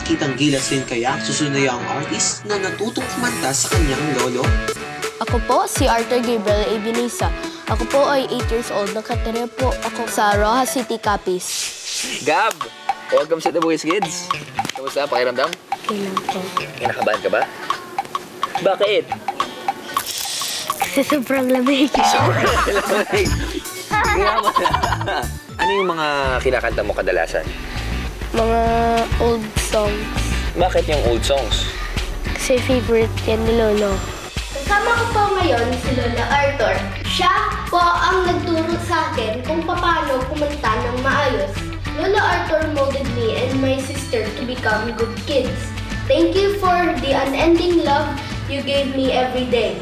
makikitang gilas rin kaya ang susunod na young artist na natutong kumanta sa kanyang lolo? Ako po si Arthur Gabriel Ebenisa. Ako po ay 8 years old. Nakatira po ako sa Rojas City, Capiz. Gab! Welcome sa The Boys Kids. Kamusta? Pakiramdam? Kailan po? Kinakabahan ka ba? Bakit? Kasi sobrang lamig. Ano yung mga kinakanta mo kadalasan? Mga old songs. Bakit yung old songs? Kasi favorite yan ni Lolo. Kasama ko po ngayon si Lola Arthur. Siya po ang nagturo sa akin kung paano kumanta ng maayos. Lola Arthur molded me and my sister to become good kids. Thank you for the unending love you gave me every day.